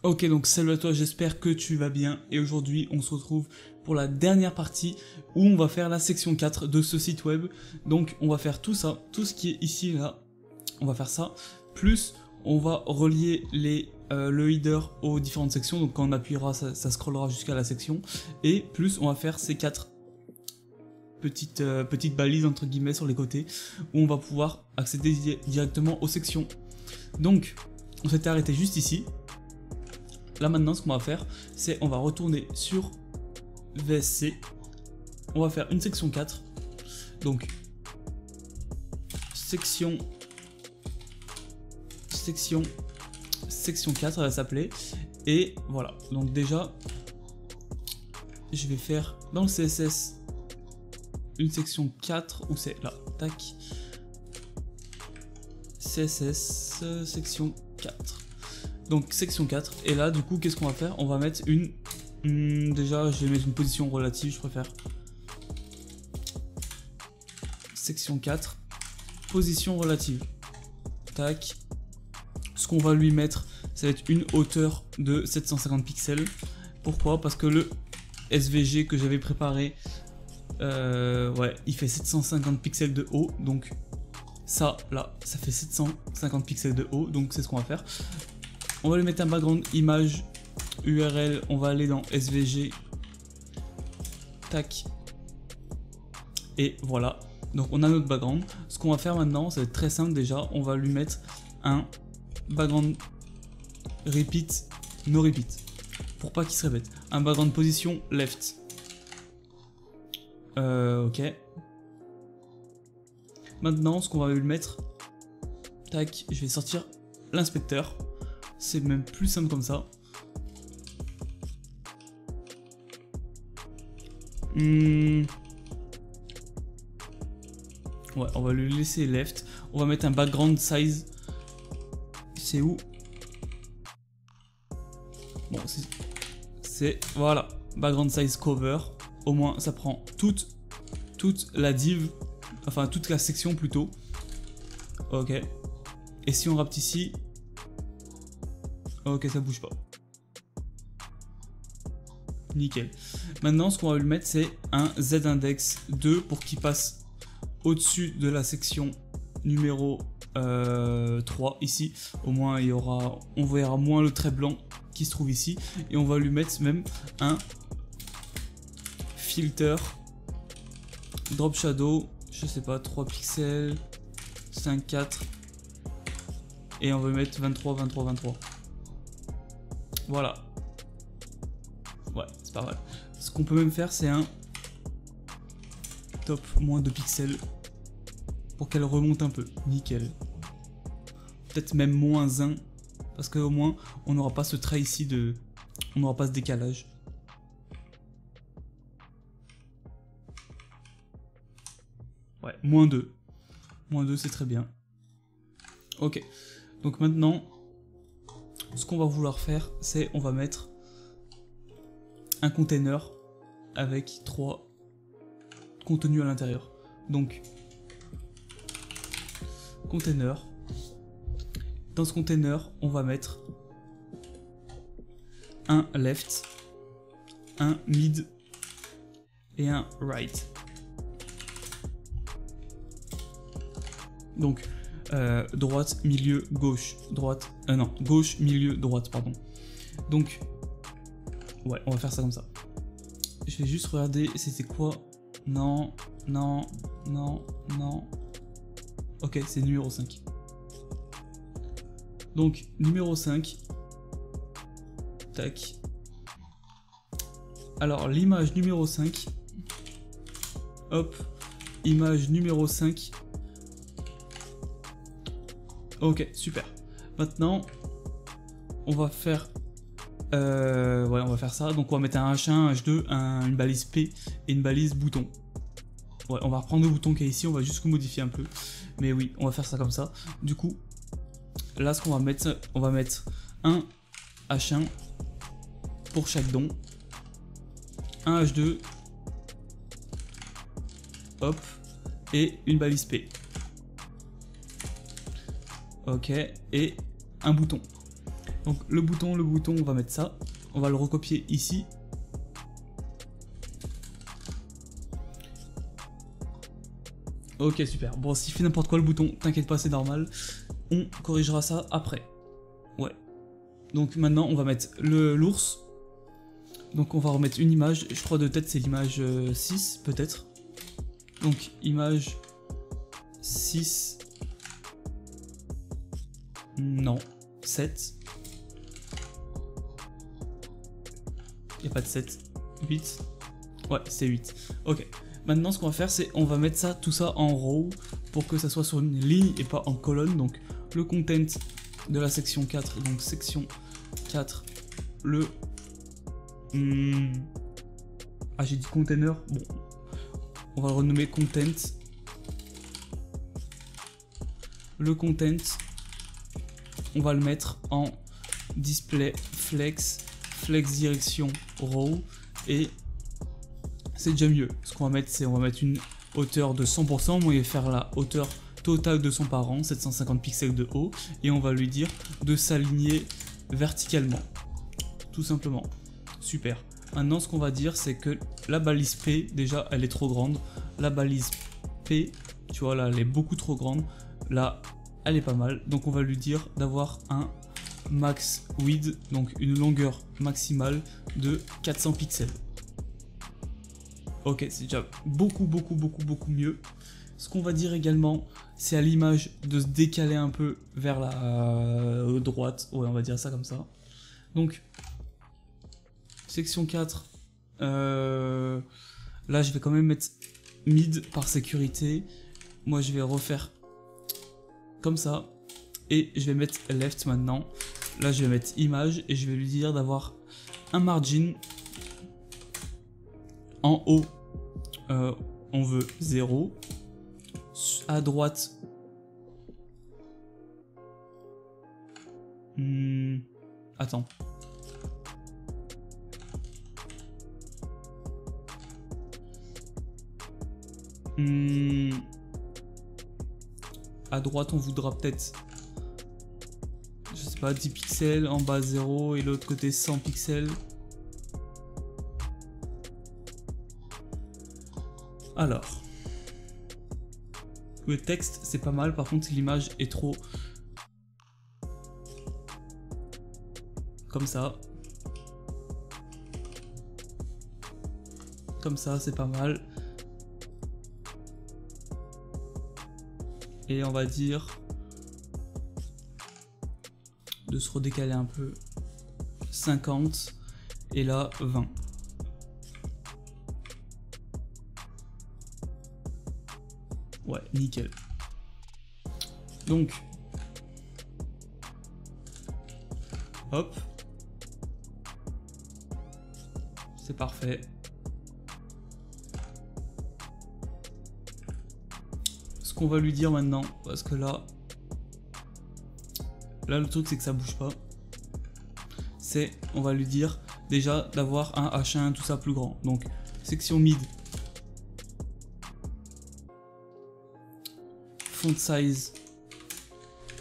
Ok, donc salut à toi, j'espère que tu vas bien et aujourd'hui on se retrouve pour la dernière partie où on va faire la section 4 de ce site web. Donc on va faire tout ça, tout ce qui est ici là, on va faire ça, plus on va relier le header aux différentes sections, donc quand on appuiera ça scrollera jusqu'à la section, et plus on va faire ces 4 petites balises entre guillemets sur les côtés où on va pouvoir accéder directement aux sections. Donc on s'était arrêté juste ici. Là maintenant ce qu'on va faire, c'est on va retourner sur VSC, on va faire une section 4, donc section 4 elle va s'appeler, et voilà, donc déjà je vais faire dans le CSS une section 4, où c'est là, tac, CSS section 4. Donc section 4, et là du coup qu'est-ce qu'on va faire? On va mettre une... déjà je vais mettre une position relative, je préfère. Section 4, position relative. Tac. Ce qu'on va lui mettre, ça va être une hauteur de 750 pixels. Pourquoi? Parce que le SVG que j'avais préparé, ouais, il fait 750 pixels de haut, donc ça, là, ça fait 750 pixels de haut, donc c'est ce qu'on va faire. On va lui mettre un background image URL, on va aller dans SVG, tac, et voilà, donc on a notre background. Ce qu'on va faire maintenant, ça va être très simple déjà, on va lui mettre un background repeat, no repeat, pour pas qu'il se répète, un background position left. Ok. Maintenant, ce qu'on va lui mettre, tac, je vais sortir l'inspecteur. C'est même plus simple comme ça. Ouais, on va lui laisser left. On va mettre un background size. C'est où? Bon, c'est voilà, background size cover. Au moins, ça prend toute la div, enfin toute la section plutôt. Ok. Et si on rapte ici, ok, ça bouge pas. Nickel. Maintenant, ce qu'on va lui mettre, c'est un Z-index 2 pour qu'il passe au-dessus de la section numéro 3 ici. Au moins, on verra moins le trait blanc qui se trouve ici. Et on va lui mettre même un filter drop shadow, je sais pas, 3 pixels, 5, 4. Et on va mettre 23, 23, 23. Voilà. Ouais, c'est pas mal. Ce qu'on peut même faire, c'est un top moins 2 pixels pour qu'elle remonte un peu. Nickel. Peut-être même moins 1, parce qu'au moins on n'aura pas ce trait ici de... On n'aura pas ce décalage. Ouais, moins 2. Moins 2, c'est très bien. Ok. Donc maintenant, ce qu'on va vouloir faire, c'est on va mettre un container avec 3 contenus à l'intérieur. Donc, container. Dans ce container, on va mettre un left, un mid et un right. Donc, droite, milieu, gauche, droite, non, gauche, milieu, droite, pardon. Donc, ouais, on va faire ça comme ça. Je vais juste regarder, c'était quoi? Non, non, non, non. Ok, c'est numéro 5. Donc, numéro 5. Tac. Alors, l'image numéro 5. Hop, image numéro 5. Ok, super. Maintenant, on va faire... ouais, on va faire ça. Donc on va mettre un H1, un H2, une balise P et une balise bouton. Ouais, on va reprendre le bouton qui est ici, on va juste le modifier un peu. Mais oui, on va faire ça comme ça. Du coup, là ce qu'on va mettre, on va mettre un H1 pour chaque don. Un H2. Hop. Et une balise P. Ok, et un bouton. Donc le bouton, on va mettre ça. On va le recopier ici. Ok, super. Bon, s'il fait n'importe quoi le bouton, t'inquiète pas, c'est normal. On corrigera ça après. Ouais. Donc maintenant, on va mettre l'ours. Donc on va remettre une image. Je crois de tête, c'est l'image 6, peut-être. Donc image 6. Non, 7. Il n'y a pas de 7. 8. Ouais, c'est 8. Ok. Maintenant, ce qu'on va faire, c'est on va mettre ça, tout ça en row pour que ça soit sur une ligne et pas en colonne. Donc, le content de la section 4. Donc, section 4. Le... Ah, j'ai dit container. Bon. On va le renommer content. Le content, on va le mettre en display flex direction row et c'est déjà mieux. Ce qu'on va mettre, c'est on va mettre une hauteur de 100%, on va faire la hauteur totale de son parent, 750 pixels de haut, et on va lui dire de s'aligner verticalement, tout simplement. Super. Maintenant, ce qu'on va dire, c'est que la balise P, déjà, elle est trop grande. La balise P, tu vois, là, elle est beaucoup trop grande. Là, elle est pas mal. Donc, on va lui dire d'avoir un max width, donc une longueur maximale de 400 pixels. Ok, c'est déjà beaucoup mieux. Ce qu'on va dire également, c'est à l'image de se décaler un peu vers la droite. Ouais, on va dire ça comme ça. Donc, section 4. Là, je vais quand même mettre mid par sécurité. Moi, je vais refaire comme ça. Et je vais mettre left maintenant. Là, je vais mettre image et je vais lui dire d'avoir un margin. En haut, on veut 0. À droite, attends. À droite, on voudra peut-être, je sais pas, 10 pixels, en bas 0 et l'autre côté 100 pixels. Alors, le texte c'est pas mal, par contre l'image est trop comme ça. Comme ça, c'est pas mal. Et on va dire de se redécaler un peu. 50 et là 20. Ouais, nickel. Donc, hop, c'est parfait. Ce qu'on va lui dire maintenant, parce que là le truc c'est que ça bouge pas, c'est on va lui dire déjà d'avoir un H1 tout ça plus grand. Donc section mid, font size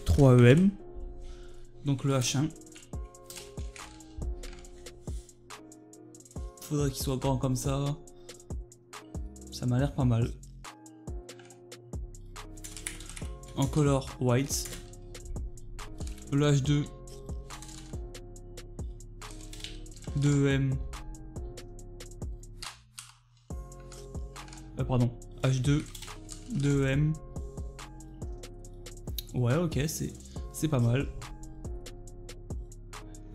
3 EM, donc le H1. Faudrait qu'il soit grand comme ça. Ça m'a l'air pas mal. En color white. Le H2 2EM. Pardon. H2 2EM. Ouais, ok, c'est pas mal.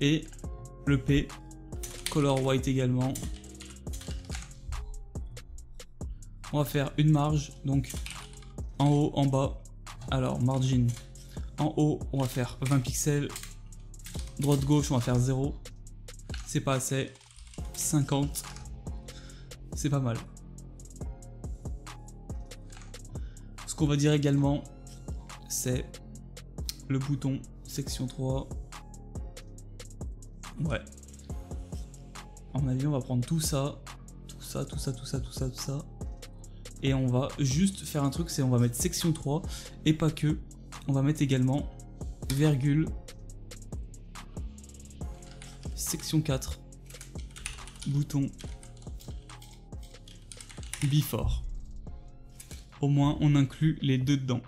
Et le P, color white également. On va faire une marge, donc en haut, en bas. Alors, margin. En haut, on va faire 20 pixels. Droite-gauche, on va faire 0. C'est pas assez. 50. C'est pas mal. Ce qu'on va dire également, c'est le bouton section 3. Ouais. À mon avis, on va prendre tout ça. Tout ça. Et on va juste faire un truc, c'est on va mettre section 3. Et pas que. On va mettre également virgule section 4, bouton before. Au moins on inclut les deux dedans,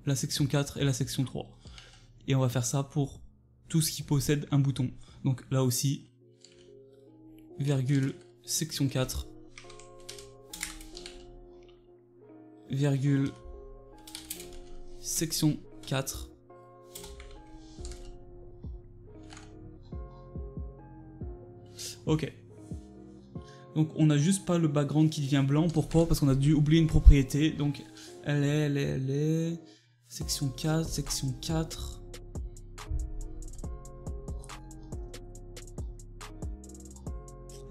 la section 4 et la section 3. Et on va faire ça pour tout ce qui possède un bouton. Donc là aussi, virgule section 4, virgule section 4, ok. Donc on n'a juste pas le background qui devient blanc. Pourquoi? Parce qu'on a dû oublier une propriété. Donc elle est section 4, section 4.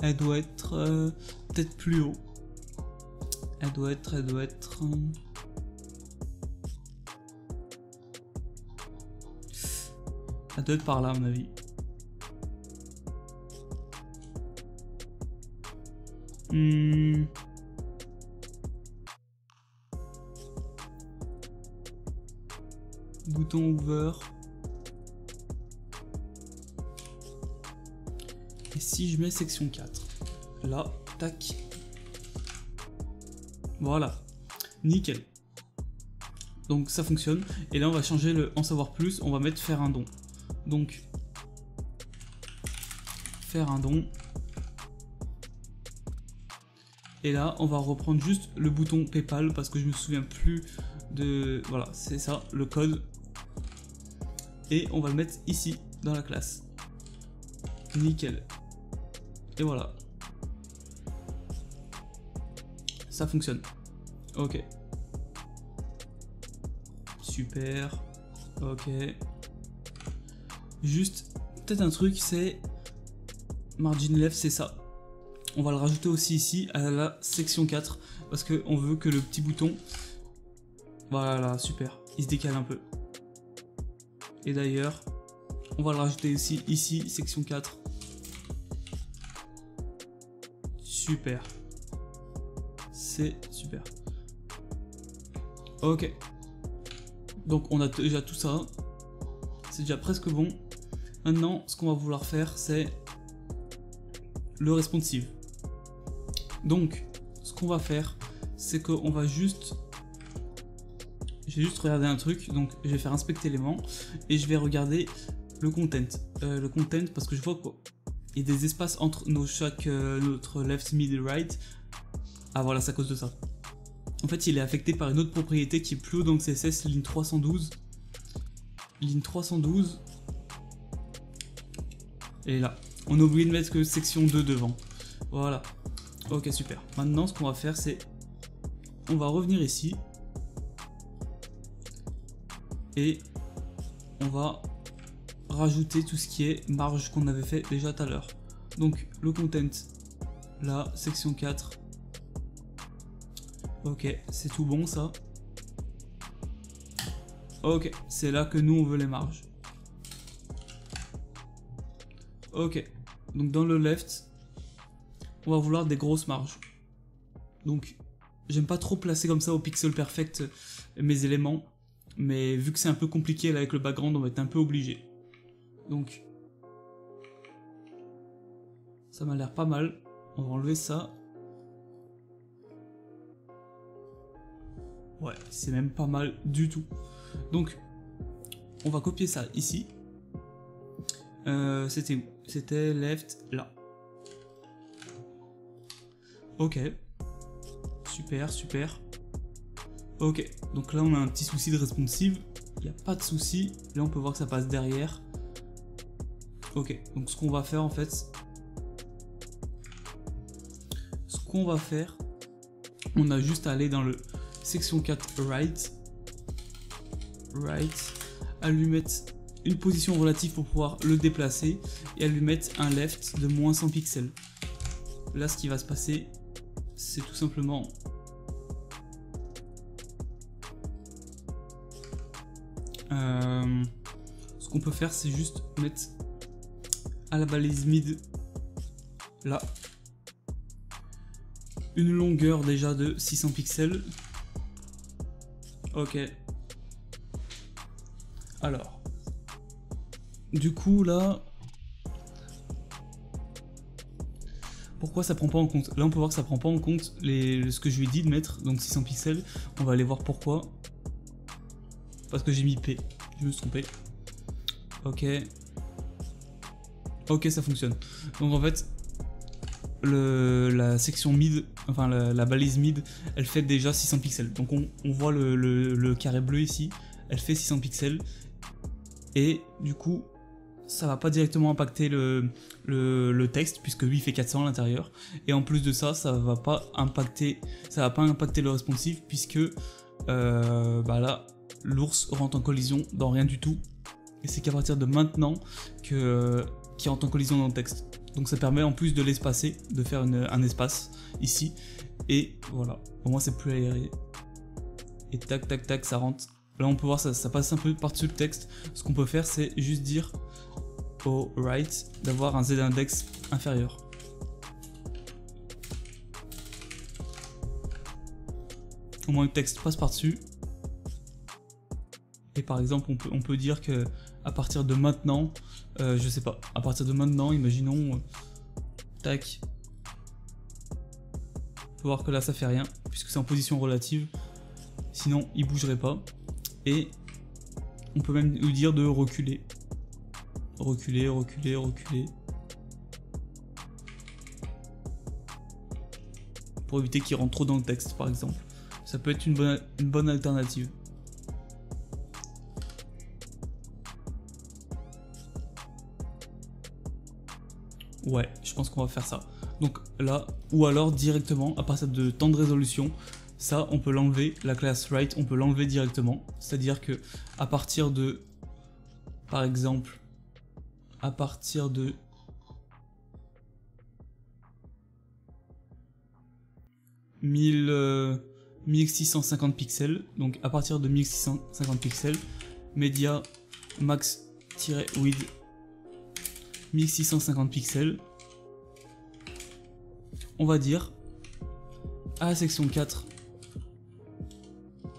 Elle doit être peut-être plus haut. Elle doit être. Elle doit être par là à mon avis. Bouton over. Et si je mets section 4, là, tac. Voilà, nickel. Donc ça fonctionne. Et là on va changer le en savoir plus, on va mettre faire un don. Donc faire un don. Et là on va reprendre juste le bouton PayPal parce que je me souviens plus de... Voilà, c'est ça, le code. Et on va le mettre ici dans la classe. Nickel. Et voilà. Ça fonctionne. Ok. Super. Ok. Juste, peut-être un truc, c'est margin left, c'est ça. On va le rajouter aussi ici à la section 4 parce qu'on veut que le petit bouton, voilà, super, il se décale un peu. Et d'ailleurs, on va le rajouter aussi ici, section 4. Super. C'est super. Ok. Donc on a déjà tout ça. C'est déjà presque bon. Maintenant, ce qu'on va vouloir faire, c'est le responsive. Donc, ce qu'on va faire, c'est qu'on va juste... Je vais juste regarder un truc. Donc, je vais faire inspecter l'élément et je vais regarder le content. Le content, parce que je vois qu'il y a des espaces entre notre left, mid et right. Ah voilà, c'est à cause de ça. En fait, il est affecté par une autre propriété qui est plus haut dans le CSS, ligne 312. Ligne 312. Et là, on a oublié de mettre que section 2 devant. Voilà. Ok, super. Maintenant, ce qu'on va faire, c'est... On va revenir ici. Et on va rajouter tout ce qui est marge qu'on avait fait déjà tout à l'heure. Donc, le content, là, section 4. Ok, c'est tout bon ça. Ok, c'est là que nous on veut les marges. Ok, donc dans le left, on va vouloir des grosses marges. Donc, j'aime pas trop placer comme ça au pixel perfect mes éléments. Mais vu que c'est un peu compliqué là avec le background, on va être un peu obligé. Donc, ça m'a l'air pas mal. On va enlever ça. Ouais, c'est même pas mal du tout. Donc, on va copier ça ici. C'était où? C'était left, là. Ok. Super, super. Ok, donc là on a un petit souci de responsive. Il n'y a pas de souci. Là on peut voir que ça passe derrière. Ok, donc ce qu'on va faire en fait... Ce qu'on va faire... On a juste à aller dans le... Section 4 right, à lui mettre une position relative pour pouvoir le déplacer et à lui mettre un left de moins 100 pixels. Là ce qui va se passer, c'est tout simplement ce qu'on peut faire, c'est juste mettre à la balise mid là une longueur déjà de 600 pixels. Ok. Alors. Du coup là, pourquoi ça prend pas en compte? Là on peut voir que ça prend pas en compte ce que je lui ai dit de mettre, donc 600 pixels. On va aller voir pourquoi. Parce que j'ai mis P, je me suis trompé. Ok. Ok, ça fonctionne. Donc en fait, la section mid, enfin la balise mid, elle fait déjà 600 pixels. Donc on voit le carré bleu ici, elle fait 600 pixels. Et du coup, ça va pas directement impacter le texte, puisque lui fait 400 à l'intérieur. Et en plus de ça, ça va pas impacter le responsive, puisque bah là, l'ours rentre en collision dans rien du tout. Et c'est qu'à partir de maintenant qu'il rentre en collision dans le texte. Donc ça permet en plus de l'espacer, de faire un espace ici. Et voilà, au moins c'est plus aéré. Et tac tac tac, ça rentre. Là on peut voir ça passe un peu par-dessus le texte. Ce qu'on peut faire, c'est juste dire au right d'avoir un z-index inférieur. Au moins le texte passe par-dessus. Et par exemple on peut dire que à partir de maintenant, je sais pas, à partir de maintenant, imaginons, tac, faut voir que là ça fait rien, puisque c'est en position relative, sinon il bougerait pas. Et on peut même lui dire de reculer, reculer, reculer, reculer, pour éviter qu'il rentre trop dans le texte par exemple. Ça peut être une bonne alternative. Ouais, je pense qu'on va faire ça. Donc là, ou alors directement, à partir de temps de résolution, ça on peut l'enlever, la classe write, on peut l'enlever directement. C'est-à-dire que à partir de, par exemple, à partir de 1650 pixels, donc à partir de 1650 pixels, media max-width 1650 pixels, on va dire à la section 4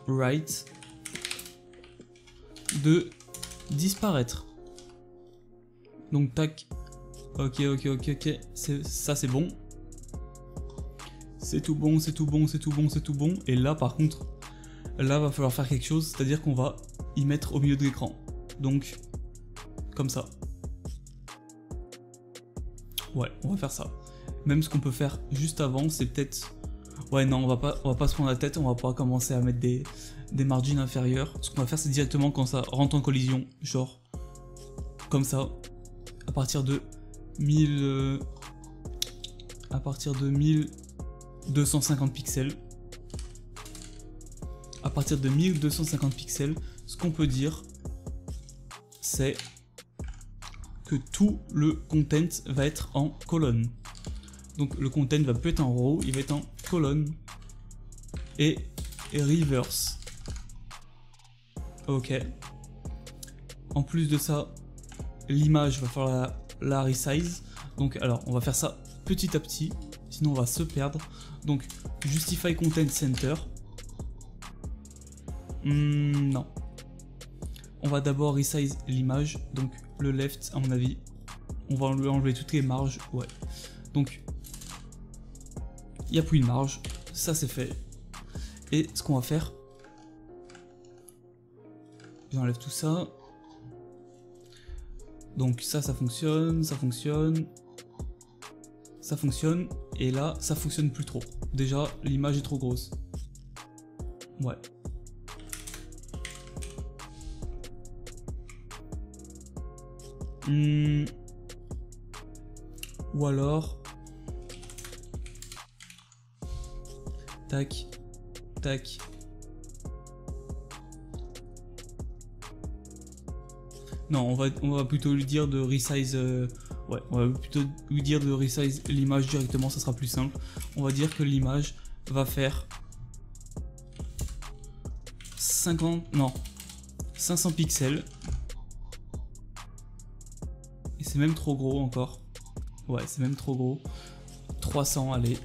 write de disparaître. Donc tac, ok, ça c'est bon. C'est tout bon, c'est tout bon, c'est tout bon, c'est tout bon. Et là par contre, là va falloir faire quelque chose, c'est-à-dire qu'on va y mettre au milieu de l'écran. Donc, comme ça. Ouais, on va faire ça. Même ce qu'on peut faire juste avant, c'est peut-être... Ouais, non, on va pas se prendre la tête, on va pas commencer à mettre des margins inférieurs. Ce qu'on va faire, c'est directement quand ça rentre en collision, genre, comme ça, à partir de 1250 pixels. À partir de 1250 pixels, ce qu'on peut dire, c'est que tout le content va être en colonne. Donc le content va plus être en row, il va être en colonne et reverse. Ok. En plus de ça, l'image va falloir la resize. Donc alors on va faire ça petit à petit, sinon on va se perdre. Donc justify content center. Non. On va d'abord resize l'image, donc le left à mon avis. On va lui enlever toutes les marges, ouais. Donc il n'y a plus de marge, ça c'est fait. Et ce qu'on va faire, j'enlève tout ça. Donc ça fonctionne, ça fonctionne, ça fonctionne, et là ça fonctionne plus trop. Déjà l'image est trop grosse. Ouais. Ou alors tac tac, non, on va plutôt lui dire de resize, ouais, on va plutôt lui dire de resize l'image directement, ça sera plus simple. On va dire que l'image va faire 500 pixels. Et c'est même trop gros encore. Ouais, c'est même trop gros. 300, allez.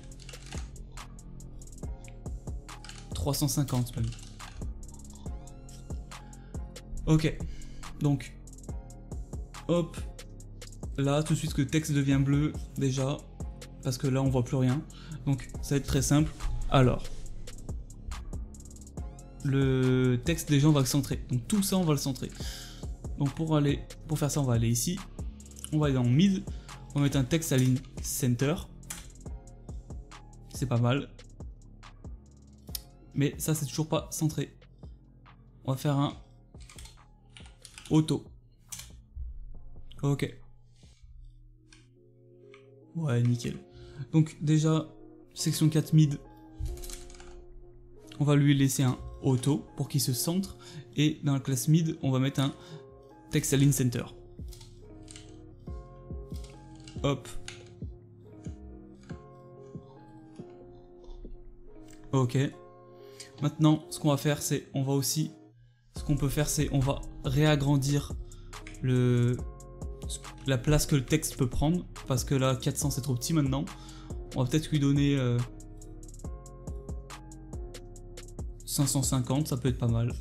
350 même. Ok. Donc, hop. Là, tout de suite que le texte devient bleu, déjà. parce que là on voit plus rien. Donc ça va être très simple. Alors, le texte déjà on va le centrer. Donc tout ça on va le centrer. Donc pour faire ça on va aller ici. On va aller dans mid. On va mettre un texte align center. C'est pas mal. Mais ça c'est toujours pas centré. On va faire un auto. Ok. Ouais, nickel. Donc déjà, section 4 mid, on va lui laisser un auto pour qu'il se centre. Et dans la classe mid, on va mettre un text align center. Hop. Ok. Maintenant, ce qu'on va faire, c'est on va réagrandir la place que le texte peut prendre, parce que là 400 c'est trop petit maintenant. On va peut-être lui donner 550, ça peut être pas mal.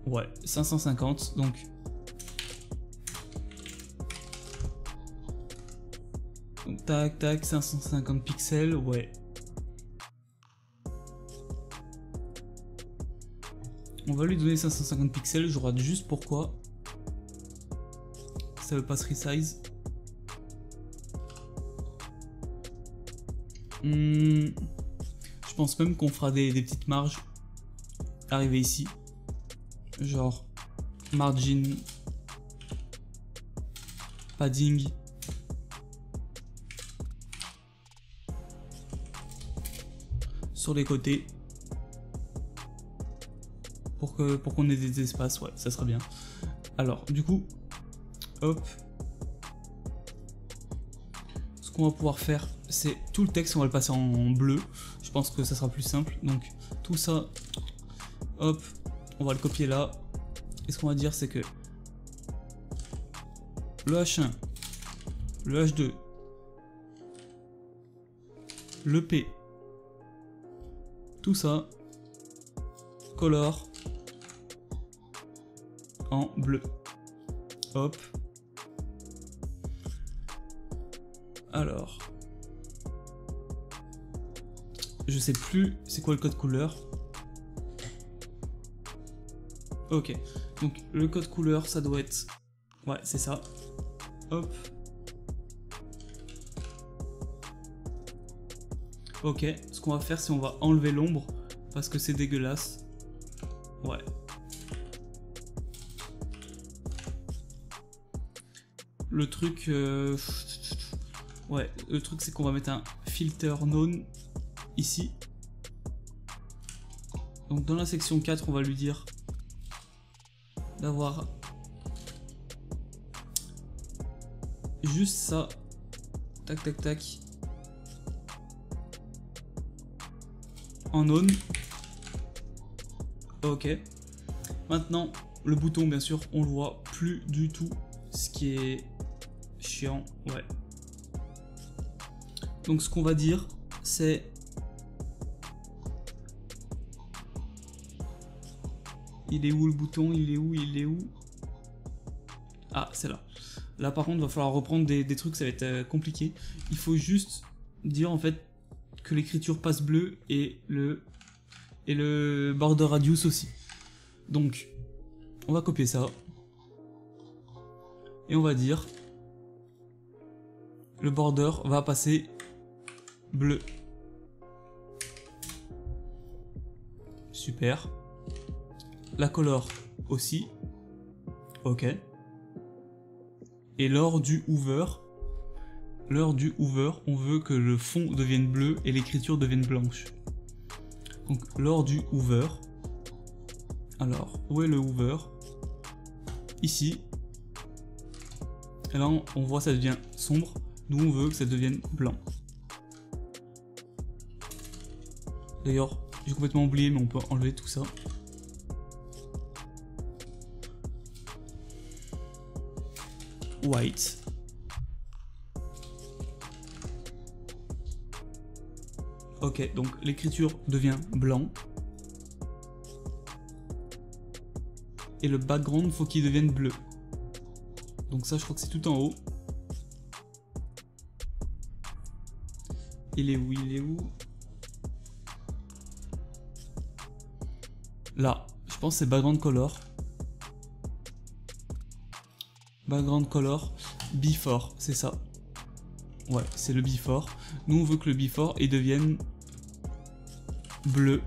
Ouais, 550, donc tac tac, 550 pixels, ouais. On va lui donner 550 pixels, je regarde juste pourquoi. Ça veut pas se resize. Je pense même qu'on fera des petites marges arriver ici. Genre margin, padding. Sur les côtés. Pour qu'on ait des espaces, ouais, ça sera bien. Alors, du coup, hop. Ce qu'on va pouvoir faire, c'est tout le texte, on va le passer en bleu. Je pense que ça sera plus simple. Donc, tout ça, hop, on va le copier là. Et ce qu'on va dire, c'est que le H1, le H2, le P, tout ça, color en bleu. Hop. Alors, je sais plus c'est quoi le code couleur. Ok, donc le code couleur ça doit être, ouais c'est ça. Hop. Ok, ce qu'on va faire c'est on va enlever l'ombre parce que c'est dégueulasse. Ouais. Le truc, ouais, le truc c'est qu'on va mettre un filter known ici. Donc dans la section 4, on va lui dire d'avoir juste ça. Tac tac tac. En known. Ok. Maintenant, le bouton, bien sûr, on le voit plus du tout. Ce qui est chiant, ouais. Donc ce qu'on va dire, c'est il est où le bouton? Il est où? Il est où? Ah, c'est là. Là par contre, il va falloir reprendre des trucs, ça va être compliqué. Il faut juste dire en fait que l'écriture passe bleu et le border radius aussi. Donc, on va copier ça. Et on va dire le border va passer bleu. Super. La color aussi. Ok. Et lors du hover, on veut que le fond devienne bleu et l'écriture devienne blanche. Donc lors du hover. Alors, où est le hover? Ici. Et là, on voit ça devient sombre. Nous, on veut que ça devienne blanc. D'ailleurs, j'ai complètement oublié, mais on peut enlever tout ça. White. Ok, donc l'écriture devient blanc. Et le background, faut qu'il devienne bleu. Donc ça, je crois que c'est tout en haut. Il est où? Il est où? Là, je pense que c'est background color. Background color, before, c'est ça. Ouais, c'est le before. Nous, on veut que le before il devienne bleu.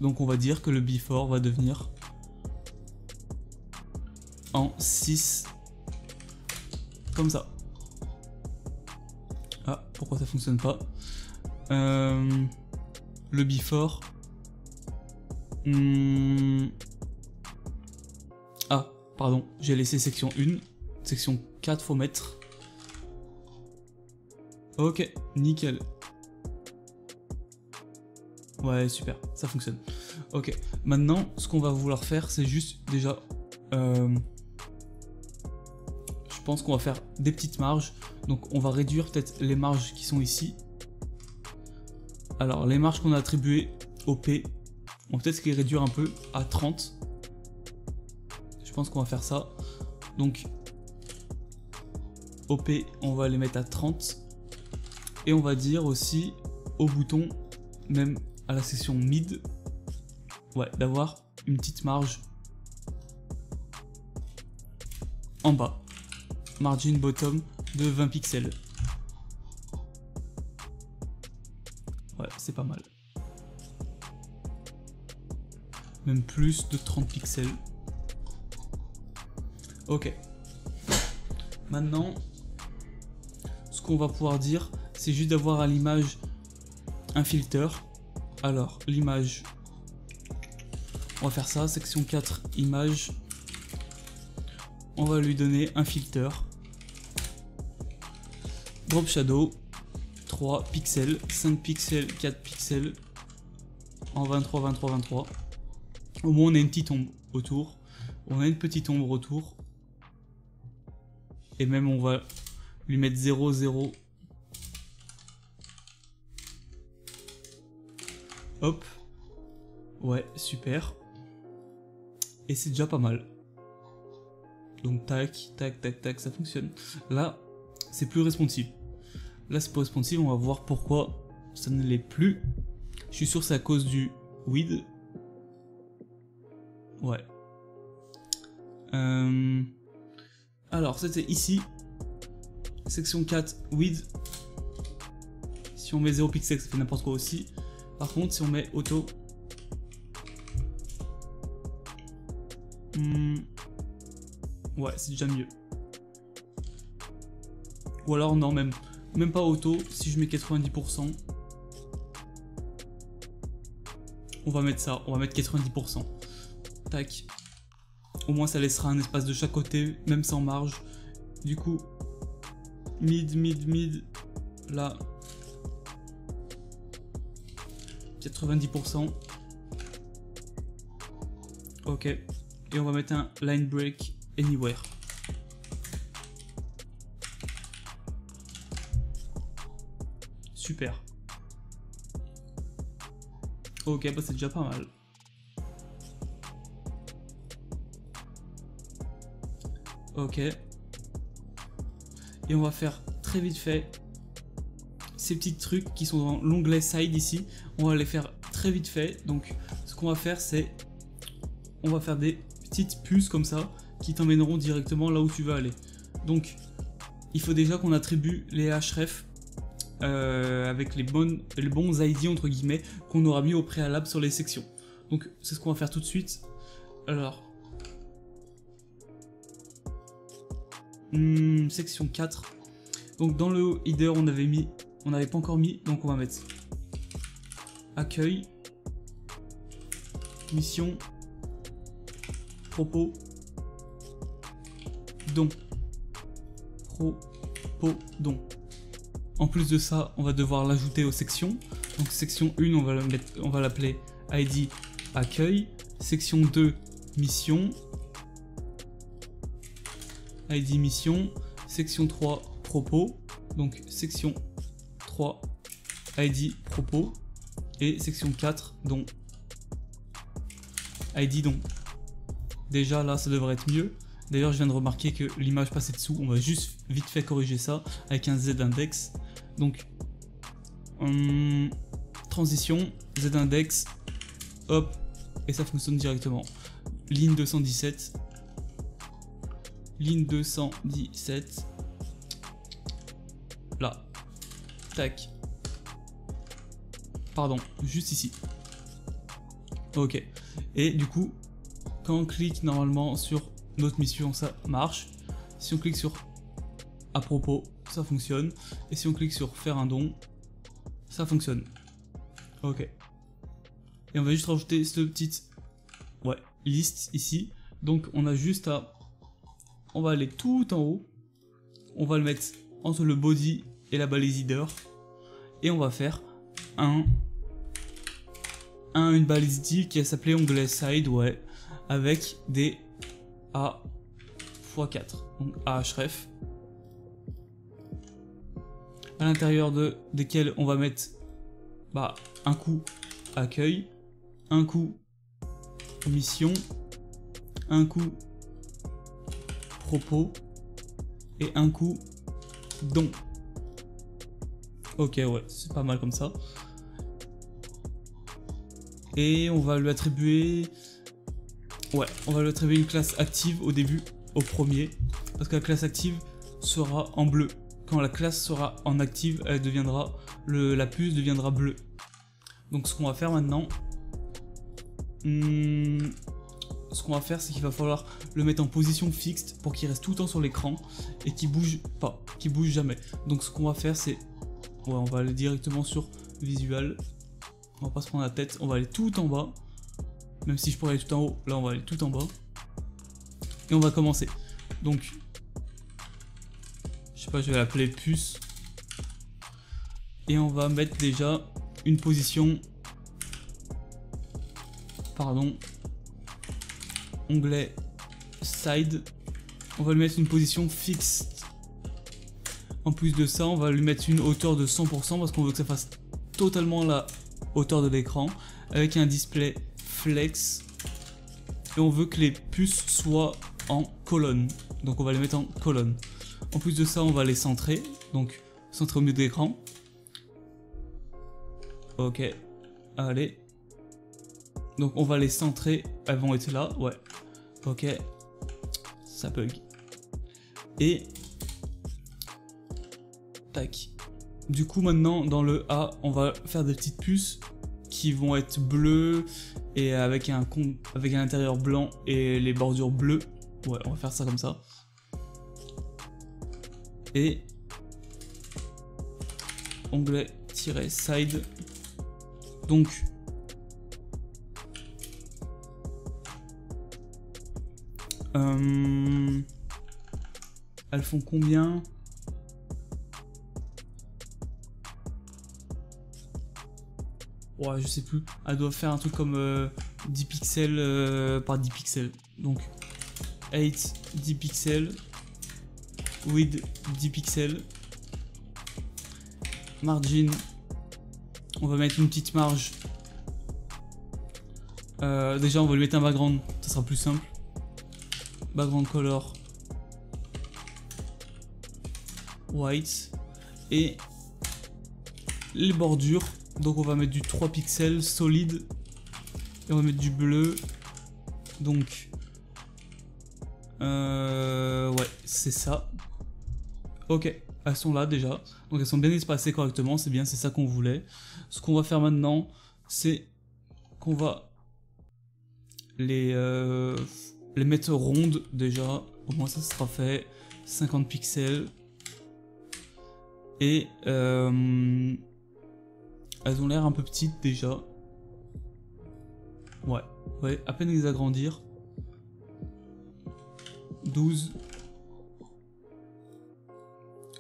Donc, on va dire que le before va devenir en 6. Comme ça. Ah, pourquoi ça fonctionne pas? Le before. Ah, pardon, j'ai laissé section 1. Section 4, faut mettre. Ok, nickel. Ouais, super, ça fonctionne. Ok, maintenant, ce qu'on va vouloir faire, c'est juste déjà... je pense qu'on va faire des petites marges. Donc, on va réduire peut-être les marges qui sont ici. Alors, les marges qu'on a attribuées au P, on va peut-être les réduire un peu à 30. Je pense qu'on va faire ça. Donc, OP, on va les mettre à 30. Et on va dire aussi au bouton, même à la section mid, ouais, d'avoir une petite marge en bas. Margin bottom de 20 pixels. Ouais, c'est pas mal. Même plus de 30 pixels. Ok. Maintenant, ce qu'on va pouvoir dire, c'est juste d'avoir à l'image un filter. Alors, l'image, on va faire ça, section 4, image. On va lui donner un filter. Drop shadow, 3 pixels, 5 pixels, 4 pixels, en 23, 23, 23. Au moins on a une petite ombre autour. On a une petite ombre autour. Et même on va lui mettre 0, 0. Hop. Ouais, super. Et c'est déjà pas mal. Donc tac, tac, tac, tac, ça fonctionne. Là, c'est plus responsive. Là, c'est plus responsive, on va voir pourquoi ça ne l'est plus. Je suis sûr que c'est à cause du width. Ouais. Alors, c'était ici. Section 4, width. Si on met 0 pixels, ça fait n'importe quoi aussi. Par contre, si on met auto... ouais, c'est déjà mieux. Ou alors, non, même pas auto. Si je mets 90%, on va mettre ça. On va mettre 90%. Tac. Au moins, ça laissera un espace de chaque côté, même sans marge. Du coup, mid, mid, mid. Là, 90%. Ok. Et on va mettre un line break anywhere. Super. Ok, bah c'est déjà pas mal. Ok. Et on va faire très vite fait ces petits trucs qui sont dans l'onglet side ici. On va les faire très vite fait. Donc ce qu'on va faire, c'est on va faire des petites puces comme ça qui t'emmèneront directement là où tu veux aller. Donc il faut déjà qu'on attribue les href avec les bons ID entre guillemets qu'on aura mis au préalable sur les sections. Donc c'est ce qu'on va faire tout de suite. Alors section 4. Donc dans le header on n'avait pas encore mis, donc on va mettre accueil, mission, propos, don, propos, don. En plus de ça, on va devoir l'ajouter aux sections. Donc section 1, on va l'appeler ID accueil, section 2 mission, ID mission, section 3 propos, donc section 3 ID propos et section 4 don ID don. Déjà là ça devrait être mieux. D'ailleurs je viens de remarquer que l'image passait dessous, on va juste vite fait corriger ça avec un Z index. Donc Transition, Z-index, hop, et ça fonctionne directement. Ligne 217. Ligne 217. Là. Tac. Pardon, juste ici. Ok. Et du coup, quand on clique normalement sur notre mission, ça marche. Si on clique sur à propos, ça fonctionne. Et si on clique sur faire un don, ça fonctionne. Ok. Et on va juste rajouter cette petite liste ici. Donc on a juste à... On va aller tout en haut. On va le mettre entre le body et la balise header. Et on va faire une balise header qui va s'appeler onglet side, avec des A x4. Donc A href. À l'intérieur desquels on va mettre un coup accueil, un coup mission, un coup propos et un coup don. Ok, ouais, c'est pas mal comme ça. Et on va lui attribuer... Ouais, on va lui attribuer une classe active au début, au premier. Parce que la classe active sera en bleu. Quand la classe sera en active, elle deviendra... la puce deviendra bleue. Donc ce qu'on va faire maintenant... ce qu'on va faire, c'est qu'il va falloir le mettre en position fixe pour qu'il reste tout le temps sur l'écran et qu'il bouge pas, qu'il bouge jamais. Donc ce qu'on va faire, c'est... Ouais, on va aller directement sur Visual. On va pas se prendre la tête, on va aller tout en bas. Même si je pourrais aller tout en haut, là on va aller tout en bas. Et on va commencer. Donc, je sais pas, je vais l'appeler puce. Et on va mettre déjà une position... Pardon. Onglet side. On va lui mettre une position fixe. En plus de ça, on va lui mettre une hauteur de 100% parce qu'on veut que ça fasse totalement la hauteur de l'écran. Avec un display flex. Et on veut que les puces soient en colonne. Donc on va les mettre en colonne. En plus de ça, on va les centrer. Donc centrer au milieu de l'écran. Ok. Allez. Donc on va les centrer. Elles vont être là. Ouais. Ok. Ça bug. Et... Tac. Du coup maintenant dans le A, on va faire des petites puces qui vont être bleues et avec un intérieur blanc et les bordures bleues. Ouais, on va faire ça comme ça. Et onglet-side. Donc elles font combien? Ouais, je sais plus. Elle doit faire un truc comme 10 pixels par 10 pixels. Donc 8 10 pixels. Width 10 pixels. Margin. On va mettre une petite marge. Déjà on va lui mettre un background. Ça sera plus simple. Background color. White. Et les bordures. Donc on va mettre du 3 pixels solide. Et on va mettre du bleu. Donc ouais, c'est ça. Ok, elles sont là déjà. Donc elles sont bien espacées correctement, c'est bien, c'est ça qu'on voulait. Ce qu'on va faire maintenant, c'est qu'on va les mettre rondes déjà. Au moins ça sera fait. 50 pixels. Et elles ont l'air un peu petites déjà. Ouais, à peine les agrandir. 12.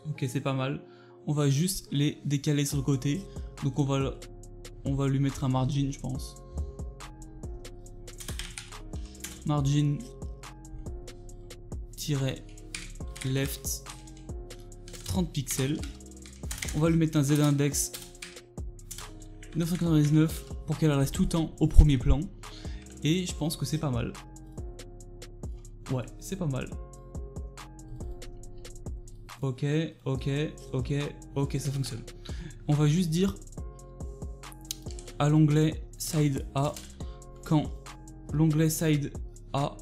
Ok, c'est pas mal. On va juste les décaler sur le côté. Donc on va lui mettre un margin, je pense. Margin -left 30 pixels. On va lui mettre un Z-index 999 pour qu'elle reste tout le temps au premier plan. Et je pense que c'est pas mal. Ouais, c'est pas mal. Ok, ok, ok, ok, ça fonctionne. On va juste dire à l'onglet Side A, quand l'onglet Side A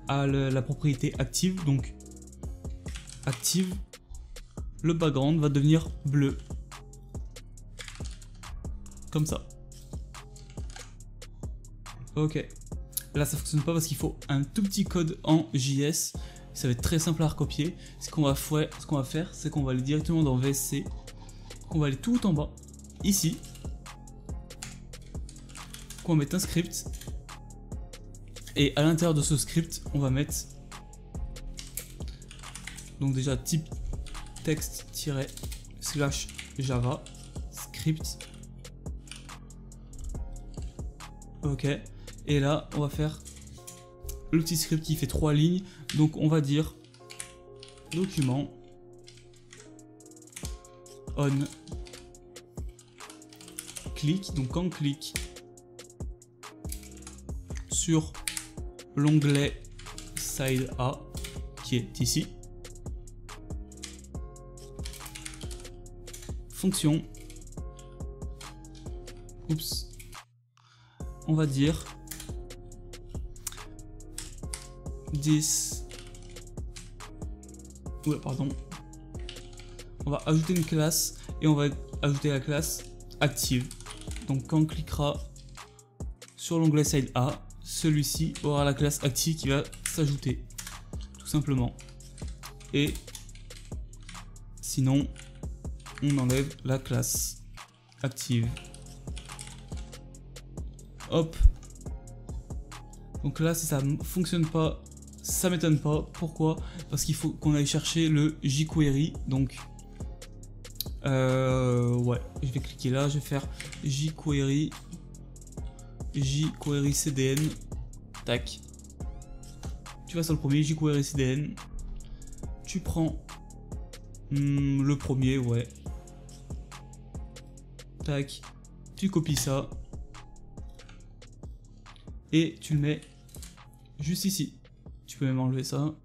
a la propriété active, donc active, le background va devenir bleu. Comme ça. Ok. Là ça fonctionne pas parce qu'il faut un tout petit code en JS. Ça va être très simple à recopier. Ce qu'on va faire, c'est qu'on va aller directement dans VSC. On va aller tout en bas, ici. On va mettre un script. Et à l'intérieur de ce script, on va mettre donc déjà type text-/java script. Ok. Et là, on va faire le petit script qui fait 3 lignes. Donc on va dire document on click. Donc quand on clique sur l'onglet Side A qui est ici, fonction, oups, on va dire this, ouais, pardon, on va ajouter une classe et on va ajouter la classe active. Donc quand on cliquera sur l'onglet Side A, celui-ci aura la classe active qui va s'ajouter, tout simplement. Et sinon, on enlève la classe active. Hop. Donc là, si ça ne fonctionne pas, ça m'étonne pas. Pourquoi? Parce qu'il faut qu'on aille chercher le jQuery. Donc, ouais, je vais cliquer là, je vais faire jQuery CDN. Tac. Tu vas sur le premier, jQuery CDN. Tu prends le premier, ouais. Tac. Tu copies ça. Et tu le mets juste ici. Tu peux même enlever ça.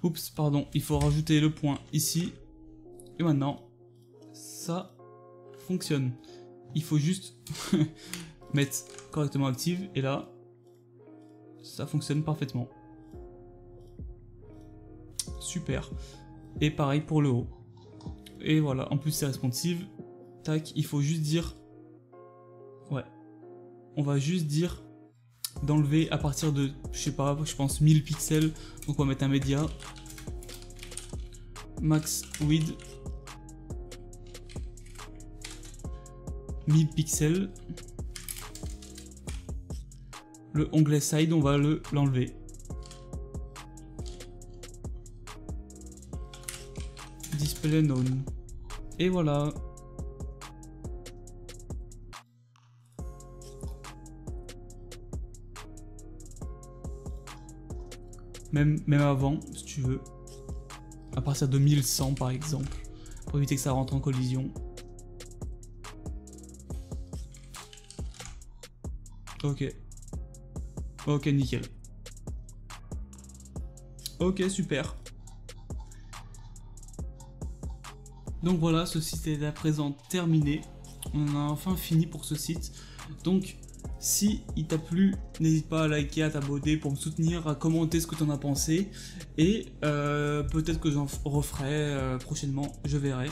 Oups, pardon, il faut rajouter le point ici. Et maintenant, ça fonctionne. Il faut juste mettre correctement active. Et là, ça fonctionne parfaitement. Super. Et pareil pour le haut. Et voilà, en plus c'est responsive. Tac, il faut juste dire... Ouais. On va juste dire d'enlever à partir de, je sais pas, je pense 1000 pixels. Donc on va mettre un média. Max width 1000 pixels. Le onglet side, on va l'enlever. Display known. Et voilà. Même avant, si tu veux. À partir de 1100 par exemple. Pour éviter que ça rentre en collision. Ok. Ok, nickel. Ok, super. Donc voilà, ce site est à présent terminé. On a enfin fini pour ce site. Donc, si il t'a plu, n'hésite pas à liker, à t'abonner pour me soutenir, à commenter ce que tu en as pensé. Et peut-être que j'en referai prochainement, je verrai.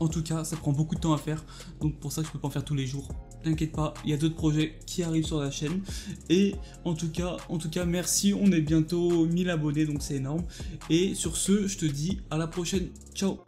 En tout cas, ça prend beaucoup de temps à faire. Donc pour ça, je peux pas en faire tous les jours. T'inquiète pas, il y a d'autres projets qui arrivent sur la chaîne. Et en tout cas, merci. On est bientôt 1000 abonnés, donc c'est énorme. Et sur ce, je te dis à la prochaine. Ciao!